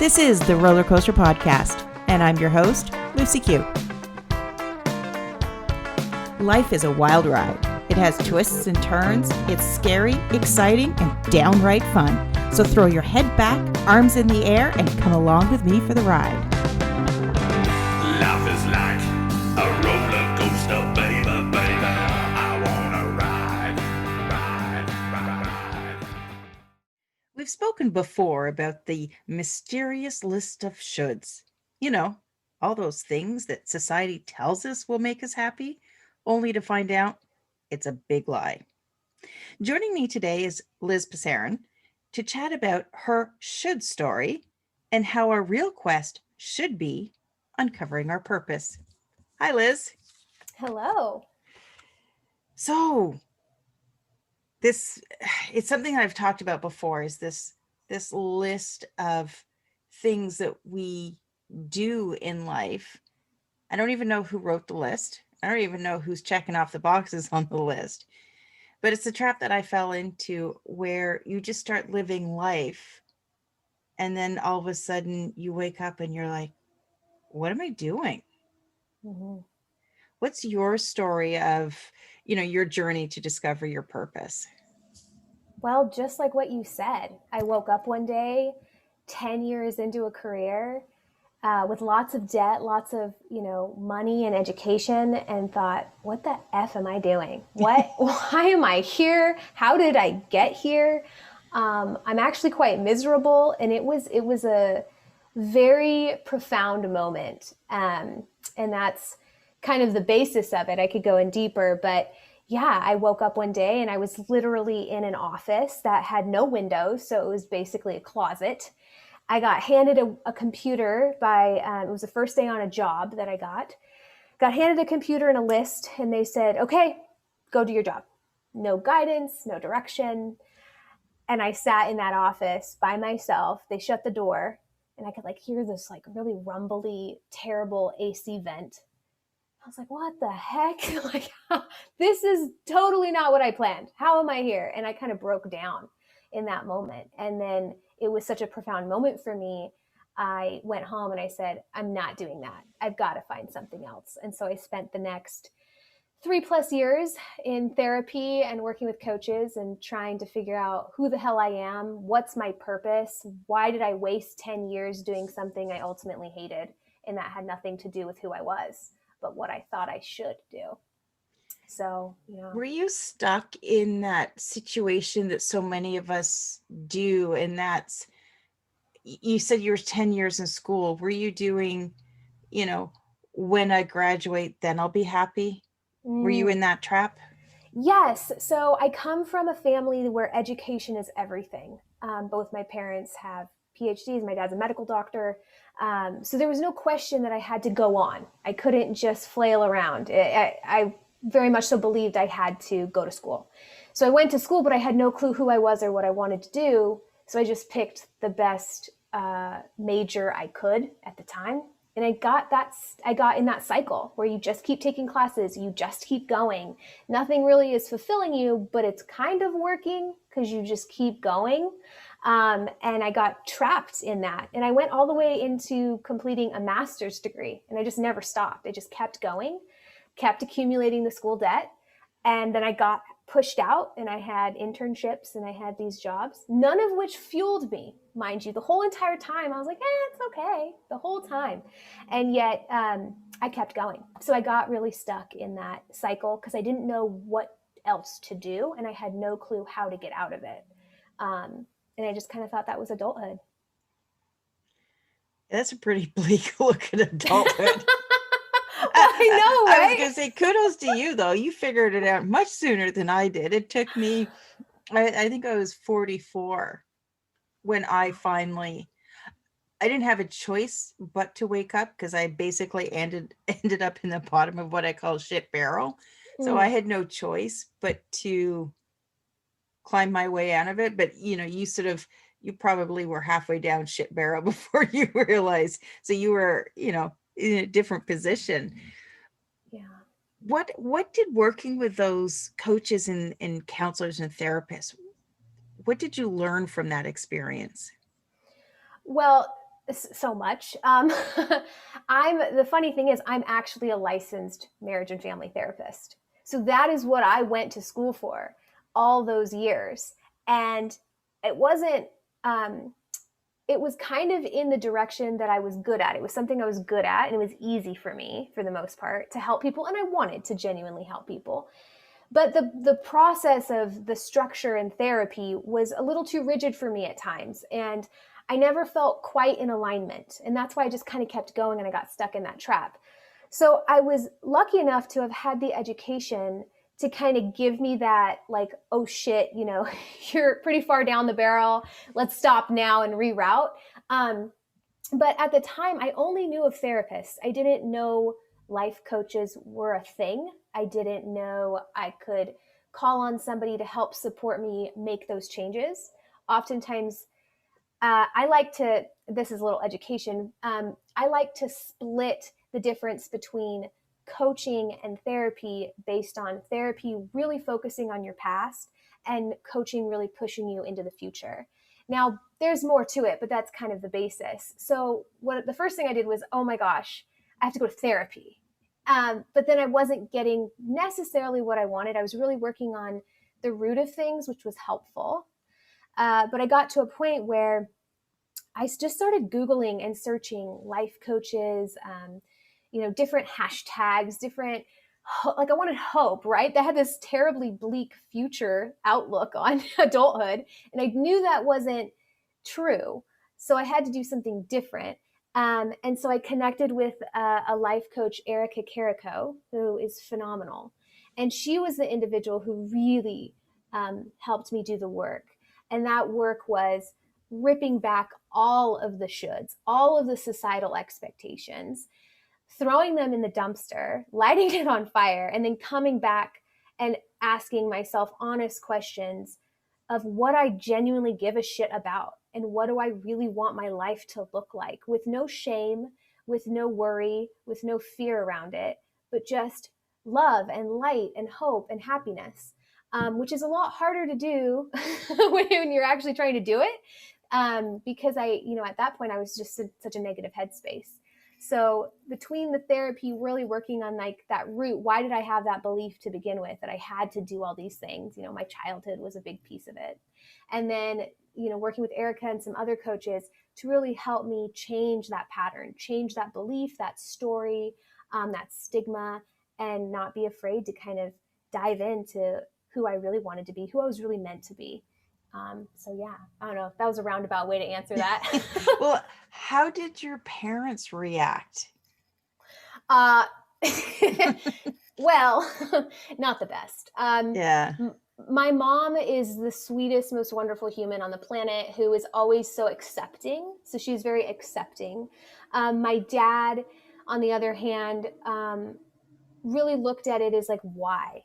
This is the Roller Coaster Podcast, and I'm your host, Lucy Q. Life is a wild ride. It has twists and turns. It's scary, exciting, and downright fun. So throw your head back, arms in the air, and come along with me for the ride. Life is like a roller coaster, baby, baby. I wanna ride. We've spoken before about the mysterious list of shoulds. You know, all those things that society tells us will make us happy, only to find out it's a big lie. Joining me today is Liz Pessaran to chat about her should story and how our real quest should be uncovering our purpose. Hi, Liz. Hello. So, this it's something I've talked about before is this list of things that we do in life. I don't even know who wrote the list. I don't even know who's checking off the boxes on the list. But it's a trap that I fell into where you just start living life and then all of a sudden you wake up and you're like, what am I doing? Mm-hmm. What's your story of, your journey to discover your purpose? Well, just like what you said, I woke up one day, 10 years into a career, with lots of debt, lots of, money and education, and thought, what the F am I doing? Why am I here? How did I get here? I'm actually quite miserable. And it was a very profound moment. And that's kind of the basis of it. I could go in deeper, but yeah, I woke up one day and I was literally in an office that had no windows. So it was basically a closet. I got handed a computer it was the first day on a job that I got handed a computer and a list, and they said, okay, go do your job. No guidance, no direction. And I sat in that office by myself. They shut the door and I could hear this really rumbly, terrible AC vent. I was like, what the heck? This is totally not what I planned. How am I here? And I kind of broke down in that moment. And then it was such a profound moment for me. I went home and I said, I'm not doing that. I've got to find something else. And so I spent the next 3+ years in therapy and working with coaches and trying to figure out who the hell I am. What's my purpose? Why did I waste 10 years doing something I ultimately hated? And that had nothing to do with who I was, but what I thought I should do. So, Were you stuck in that situation that so many of us do? And that's, you said you were 10 years in school. Were you doing, when I graduate, then I'll be happy? Were you in that trap? Yes. So I come from a family where education is everything. Both my parents have PhDs. My dad's a medical doctor. So there was no question that I had to go on. I couldn't just flail around. I very much so believed I had to go to school. So I went to school, but I had no clue who I was or what I wanted to do. So I just picked the best major I could at the time. And I got in that cycle where you just keep taking classes, you just keep going. Nothing really is fulfilling you, but it's kind of working because you just keep going. And I got trapped in that. And I went all the way into completing a master's degree, and I just never stopped. I just kept going, kept accumulating the school debt. And then I got pushed out and I had internships and I had these jobs, none of which fueled me, mind you. The whole entire time I was like, it's okay, the whole time. And yet I kept going. So I got really stuck in that cycle because I didn't know what else to do and I had no clue how to get out of it. And I just kind of thought that was adulthood. That's a pretty bleak look at adulthood. I know, right? I was going to say, kudos to you, though. You figured it out much sooner than I did. It took me, I think I was 44 when I didn't have a choice but to wake up because I basically ended up in the bottom of what I call shit barrel. So I had no choice but to climb my way out of it. But, you probably were halfway down shit barrel before you realized. So you were, in a different position. Yeah. What did working with those coaches and counselors and therapists, what did you learn from that experience? Well, So much. The funny thing is, I'm actually a licensed marriage and family therapist. So that is what I went to school for all those years. And it wasn't, um, it was kind of in the direction that I was good at. It was something I was good at, and it was easy for me, for the most part, to help people. And I wanted to genuinely help people. But the process of the structure in therapy was a little too rigid for me at times. And I never felt quite in alignment. And that's why I just kind of kept going and I got stuck in that trap. So I was lucky enough to have had the education to kind of give me that, like, oh shit, you're pretty far down the barrel. Let's stop now and reroute. But at the time, I only knew of therapists. I didn't know life coaches were a thing. I didn't know I could call on somebody to help support me make those changes. Oftentimes, I like to, this is a little education, I like to split the difference between coaching and therapy based on therapy really focusing on your past and coaching really pushing you into the future. Now, there's more to it, but that's kind of the basis. So the first thing I did was, oh my gosh, I have to go to therapy. But then I wasn't getting necessarily what I wanted. I was really working on the root of things, which was helpful. But I got to a point where I just started Googling and searching life coaches, different hashtags, like I wanted hope, right? They had this terribly bleak future outlook on adulthood. And I knew that wasn't true. So I had to do something different. And so I connected with a life coach, Erica Carico, who is phenomenal. And she was the individual who really helped me do the work. And that work was ripping back all of the shoulds, all of the societal expectations, throwing them in the dumpster, lighting it on fire, and then coming back and asking myself honest questions of what I genuinely give a shit about and what do I really want my life to look like, with no shame, with no worry, with no fear around it, but just love and light and hope and happiness, which is a lot harder to do when you're actually trying to do it, because at that point I was just in such a negative headspace. So between the therapy, really working on like that root, why did I have that belief to begin with that I had to do all these things? My childhood was a big piece of it. And then, working with Erica and some other coaches to really help me change that pattern, change that belief, that story, that stigma, and not be afraid to kind of dive into who I really wanted to be, who I was really meant to be. So yeah, I don't know if that was a roundabout way to answer that. Well, how did your parents react? Well, not the best. Yeah. My mom is the sweetest, most wonderful human on the planet who is always so accepting. So she's very accepting. My dad, on the other hand, really looked at it as like, why?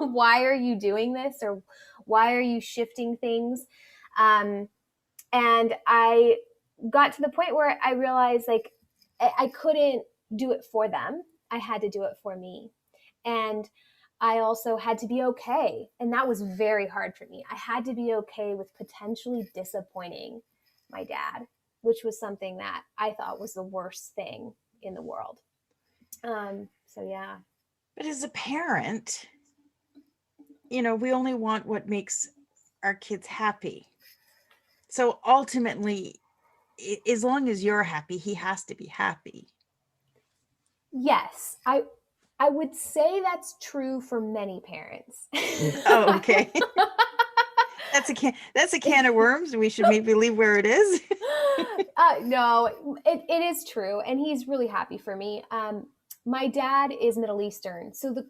Why are you doing this? Or why are you shifting things? And I got to the point where I realized like I couldn't do it for them. I had to do it for me. And I also had to be okay. And that was very hard for me. I had to be okay with potentially disappointing my dad, which was something that I thought was the worst thing in the world. So yeah. But as a parent, we only want what makes our kids happy. So ultimately, as long as you're happy, he has to be happy. Yes, I would say that's true for many parents. Oh, okay. That's a can of worms. We should maybe leave where it is. No, it is true, and he's really happy for me. My dad is Middle Eastern, so the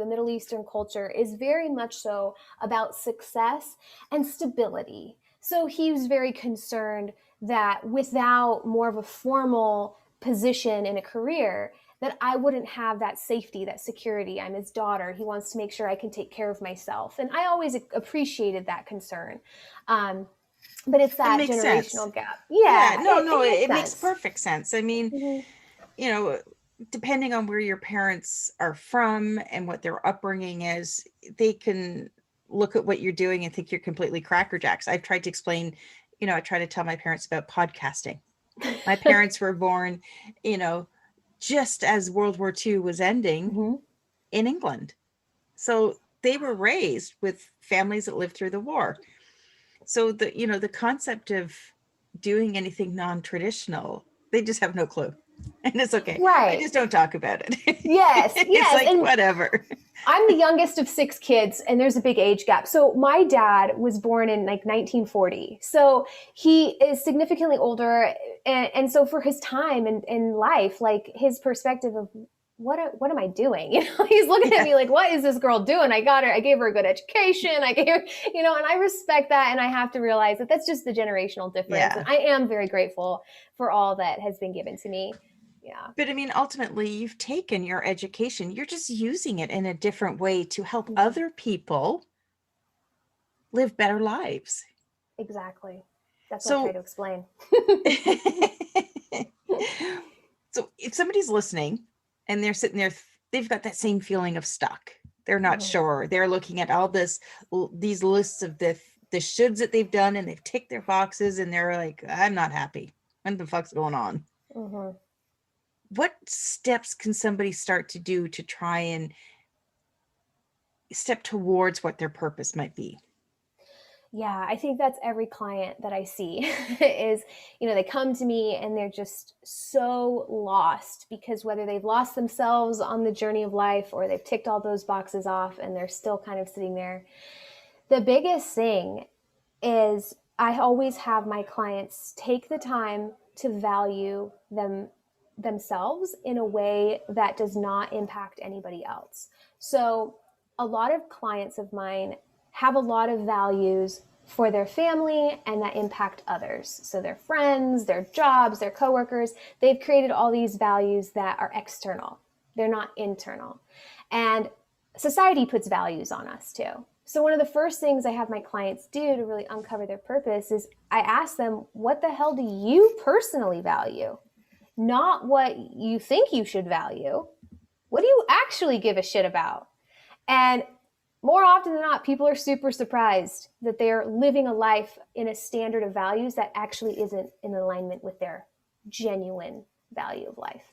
Middle Eastern culture is very much so about success and stability. So he was very concerned that without more of a formal position in a career, that I wouldn't have that safety, that security. I'm his daughter. He wants to make sure I can take care of myself. And I always appreciated that concern. But it's that generational gap. Yeah. No, it makes perfect sense. I mean, depending on where your parents are from and what their upbringing is, they can look at what you're doing and think you're completely crackerjacks. I've tried to explain, I try to tell my parents about podcasting. My parents were born, you know, just as World War II was ending Hmm. in England. So they were raised with families that lived through the war. So the concept of doing anything non-traditional, they just have no clue. And it's okay. I Right. just don't talk about it. Yes, It's yes. like And whatever. I'm the youngest of 6 kids, and there's a big age gap. So my dad was born in like 1940. So he is significantly older. And so for his time in life, like his perspective of what am I doing? He's looking at Yeah. me like, what is this girl doing? I gave her a good education. I gave her, and I respect that. And I have to realize that that's just the generational difference. Yeah. And I am very grateful for all that has been given to me. Yeah, But I mean, ultimately, you've taken your education, you're just using it in a different way to help Mhm. other people live better lives. Exactly. That's what I try So, to explain. so if somebody's listening and they're sitting there, they've got that same feeling of stuck. They're not Mhm. sure. They're looking at all these lists of the shoulds that they've done, and they've ticked their boxes, and they're like, I'm not happy. What the fuck's going on? Mhm. What steps can somebody start to do to try and step towards what their purpose might be? Yeah, I think that's every client that I see is, they come to me and they're just so lost because whether they've lost themselves on the journey of life or they've ticked all those boxes off and they're still kind of sitting there. The biggest thing is I always have my clients take the time to value themselves in a way that does not impact anybody else. So, a lot of clients of mine have a lot of values for their family and that impact others. So, their friends, their jobs, their coworkers, they've created all these values that are external, they're not internal. And society puts values on us too. So, one of the first things I have my clients do to really uncover their purpose is I ask them, what the hell do you personally value? Not what you think you should value. What do you actually give a shit about? And more often than not, people are super surprised that they're living a life in a standard of values that actually isn't in alignment with their genuine value of life.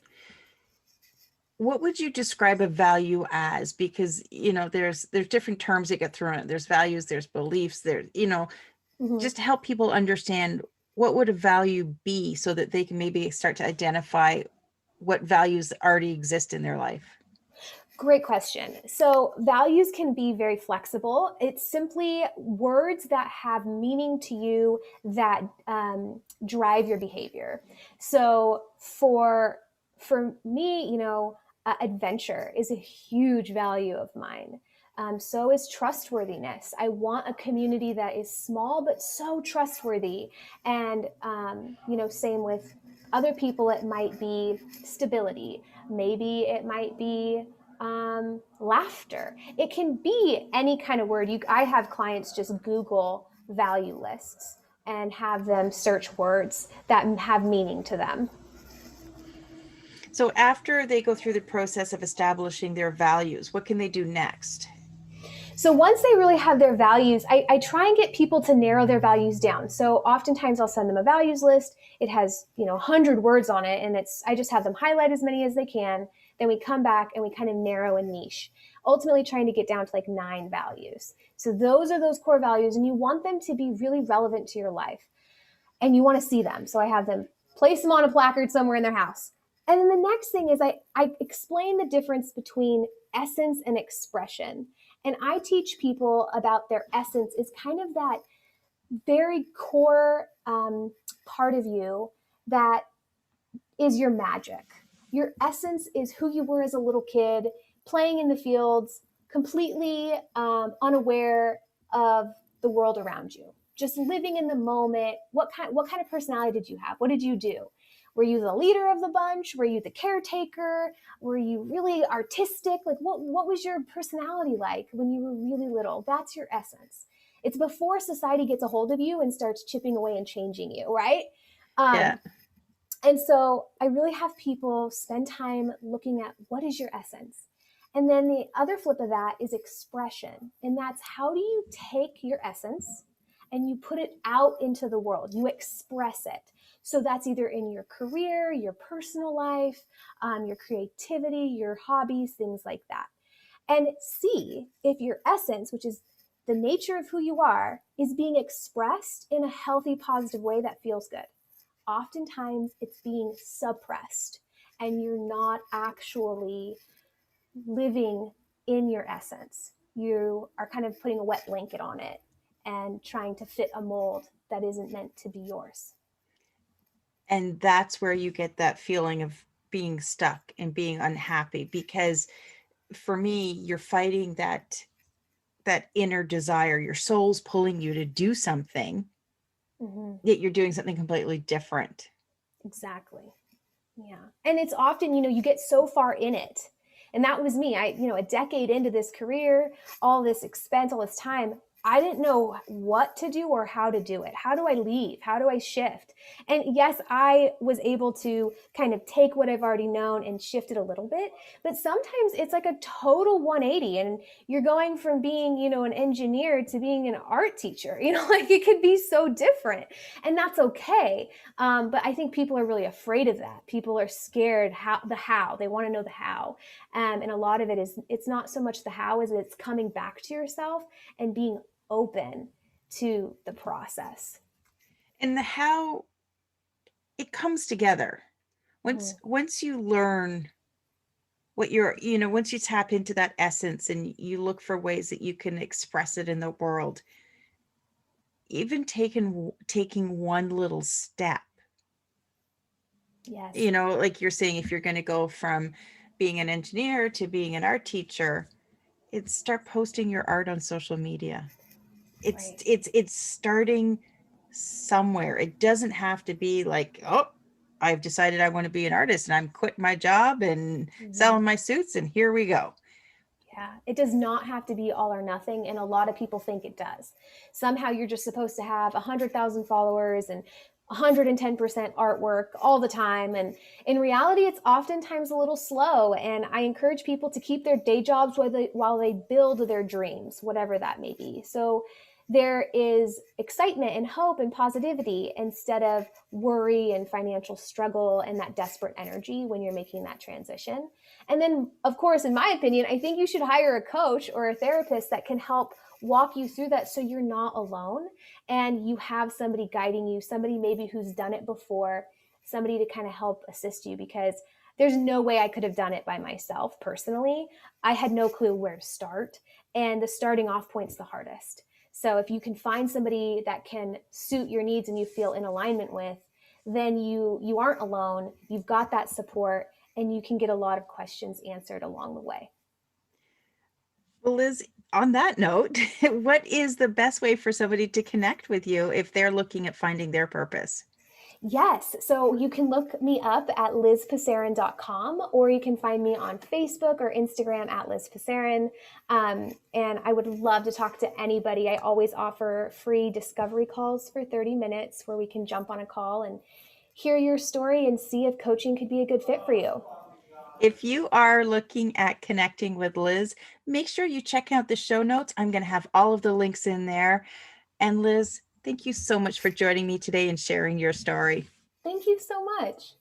What would you describe a value as? Because there's different terms that get thrown in. There's values, there's beliefs, Mm-hmm. just to help people understand what would a value be so that they can maybe start to identify what values already exist in their life. Great question. So, values can be very flexible. It's simply words that have meaning to you that drive your behavior. So, for me, adventure is a huge value of mine. So is trustworthiness. I want a community that is small but so trustworthy. And same with other people. It might be stability. Maybe it might be laughter. It can be any kind of word. I have clients just Google value lists and have them search words that have meaning to them. So after they go through the process of establishing their values, what can they do next? So once they really have their values, I try and get people to narrow their values down. So oftentimes I'll send them a values list. It has 100 words on it, and I just have them highlight as many as they can. Then we come back and we kind of narrow a niche, ultimately trying to get down to like 9 values. So those are those core values, and you want them to be really relevant to your life, and you want to see them. So I have them place them on a placard somewhere in their house. And then the next thing is I explain the difference between essence and expression. And I teach people about their essence is kind of that very core part of you that is your magic. Your essence is who you were as a little kid, playing in the fields, completely unaware of the world around you, just living in the moment. What kind of personality did you have? What did you do? Were you the leader of the bunch? Were you the caretaker? Were you really artistic? Like what was your personality like when you were really little? That's your essence. It's before society gets a hold of you and starts chipping away and changing you, right? Yeah. Um, and so I really have people spend time looking at what is your essence. And then the other flip of that is expression. And that's how do you take your essence and you put it out into the world? You express it. So that's either in your career, your personal life, your creativity, your hobbies, things like that. And see if your essence, which is the nature of who you are, is being expressed in a healthy, positive way that feels good. Oftentimes it's being suppressed and you're not actually living in your essence. You are kind of putting a wet blanket on it and trying to fit a mold that isn't meant to be yours. And that's where you get that feeling of being stuck and being unhappy, because for me, you're fighting that inner desire. Your soul's pulling you to do something, yet you're doing something completely different. Exactly. Yeah. And it's often, you get so far in it. And that was me. A decade into this career, all this expense, all this time, I didn't know what to do or how to do it. How do I leave? How do I shift? And yes, I was able to kind of take what I've already known and shift it a little bit. But sometimes it's like a total 180 and you're going from being, an engineer to being an art teacher. Like it could be so different. And that's okay. But I think people are really afraid of that. People are scared how. They want to know the how. And a lot of it is, it's not so much the how as it's coming back to yourself and being open to the process. And the how, it comes together. Once you learn what once you tap into that essence and you look for ways that you can express it in the world, even taking one little step. Yes. Like you're saying, if you're going to go from being an engineer to being an art teacher, it's start posting your art on social media. It's starting somewhere. It doesn't have to be like, oh, I've decided I want to be an artist and I'm quitting my job and selling my suits and here we go. Yeah, it does not have to be all or nothing. And a lot of people think it does. Somehow you're just supposed to have 100,000 followers and 110% artwork all the time. And in reality, it's oftentimes a little slow. And I encourage people to keep their day jobs while they build their dreams, whatever that may be. So there is excitement and hope and positivity instead of worry and financial struggle and that desperate energy when you're making that transition. And then, of course, in my opinion, I think you should hire a coach or a therapist that can help walk you through that so you're not alone and you have somebody guiding you, somebody maybe who's done it before, somebody to kind of help assist you, because there's no way I could have done it by myself personally. I had no clue where to start, and the starting off point's the hardest. So if you can find somebody that can suit your needs and you feel in alignment with, then you aren't alone. You've got that support and you can get a lot of questions answered along the way. Well, Liz, on that note, what is the best way for somebody to connect with you if they're looking at finding their purpose? Yes. So you can look me up at lizpessaran.com, or you can find me on Facebook or Instagram at lizpessaran. And I would love to talk to anybody. I always offer free discovery calls for 30 minutes where we can jump on a call and hear your story and see if coaching could be a good fit for you. If you are looking at connecting with Liz, make sure you check out the show notes. I'm going to have all of the links in there. And Liz, thank you so much for joining me today and sharing your story. Thank you so much.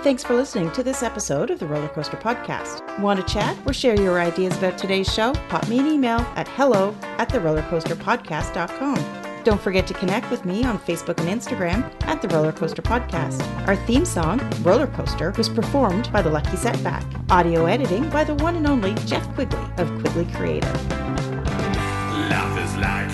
Thanks for listening to this episode of the Roller Coaster Podcast. Want to chat or share your ideas about today's show? Pop me an email at hello@therollercoasterpodcast.com. Don't forget to connect with me on Facebook and Instagram at The Roller Coaster Podcast. Our theme song, Roller Coaster, was performed by The Lucky Setback. Audio editing by the one and only Jeff Quigley of Quigley Creative. Life is like